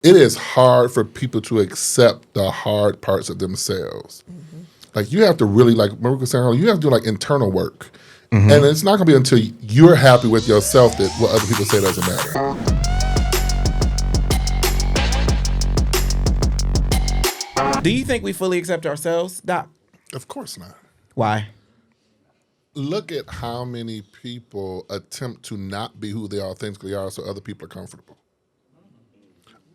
it is hard for people to accept the hard parts of themselves. Mm-hmm. Like you have to really, like Maruka was saying, you have to do like internal work. Mm-hmm. And it's not going to be until you're happy with yourself that what other people say doesn't matter. Do you think we fully accept ourselves, Doc? Of course not. Why? Look at how many people attempt to not be who they authentically are so other people are comfortable.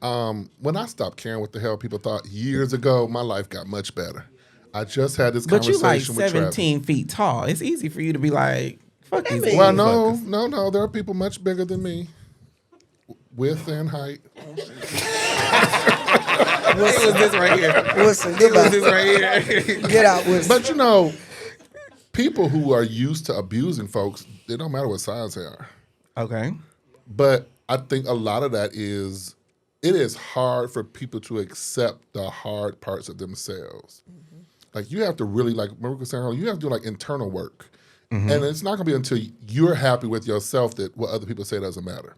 When I stopped caring what the hell people thought years ago, my life got much better. I just had this conversation with Travis. But you like 17 feet tall. It's easy for you to be like, fuck these Well, no. There are people much bigger than me, width and height. It was this right here. Wilson, It was this right here. get out, Wilson. But you know, people who are used to abusing folks, it don't matter what size they are. Okay. But I think a lot of that is, it is hard for people to accept the hard parts of themselves. Mm-hmm. Like you have to really, like Maruka was saying, you have to do like internal work. Mm-hmm. And it's not going to be until you're happy with yourself that what other people say doesn't matter.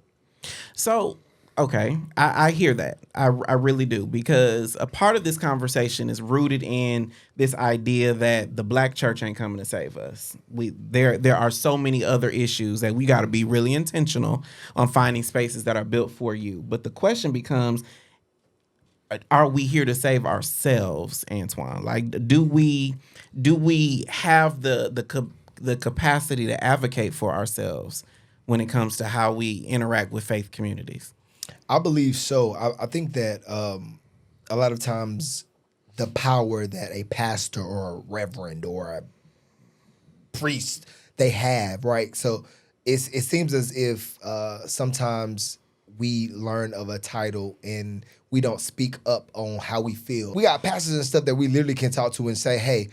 So, okay, I hear that. I really do, because a part of this conversation is rooted in this idea that the black church ain't coming to save us. There are so many other issues that we got to be really intentional on finding spaces that are built for you. But the question becomes, are we here to save ourselves, Antoine? Like, do we have the capacity to advocate for ourselves when it comes to how we interact with faith communities? I believe so. I think that a lot of times the power that a pastor or a reverend or a priest they have, right? So it seems as if sometimes we learn of a title and we don't speak up on how we feel. We got pastors and stuff that we literally can talk to and say, hey,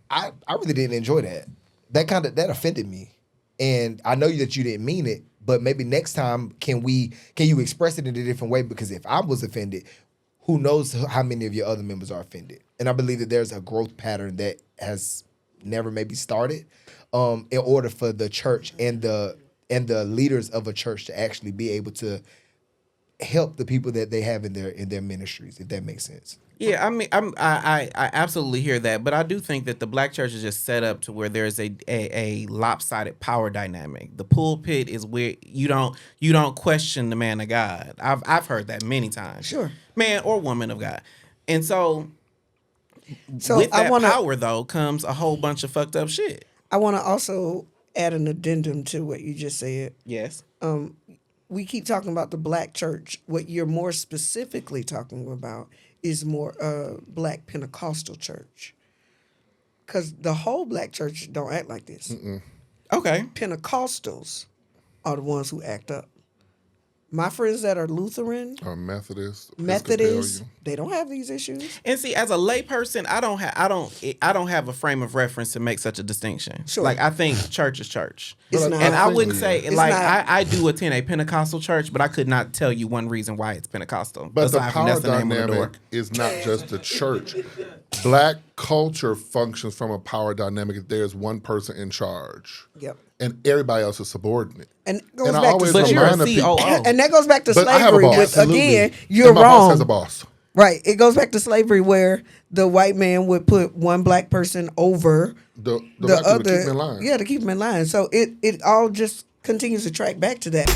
I really didn't enjoy that. That offended me. And I know that you didn't mean it, but maybe next time can you express it in a different way? Because if I was offended, who knows how many of your other members are offended? And I believe that there's a growth pattern that has never maybe started in order for the church and the leaders of a church to actually be able to help the people that they have in their ministries, if that makes sense. Yeah, I mean, I absolutely hear that, but I do think that the black church is just set up to where there's a lopsided power dynamic. The pulpit is where you don't question the man of God. I've heard that many times. Sure, man or woman of God, and so with that power though comes a whole bunch of fucked up shit. I want to also add an addendum to what you just said. Yes. We keep talking about the black church. What you're more specifically talking about is more black Pentecostal church. Because the whole black church don't act like this. Mm-mm. Okay. Pentecostals are the ones who act up. My friends that are Lutheran or Methodist, they don't have these issues. And see, as a layperson, I don't have a frame of reference to make such a distinction. Sure. Like I think church is church. It's not. And I wouldn't say It's like not. I do attend a Pentecostal church, but I could not tell you one reason why it's Pentecostal. But the aside from power that's the name on the door. dynamic is not just the church. Black culture functions from a power dynamic that there's one person in charge. Yep. And everybody else is subordinate. And it goes And I back always to But you're a remind the COO. people, and that goes back to but I have a slavery. boss. But Absolutely. again, you're and my wrong. boss has a boss. Right. It goes back to slavery where the white man would put one black person over The the black people other. to keep them in line. Yeah, to keep them in line. So it all just continues to track back to that.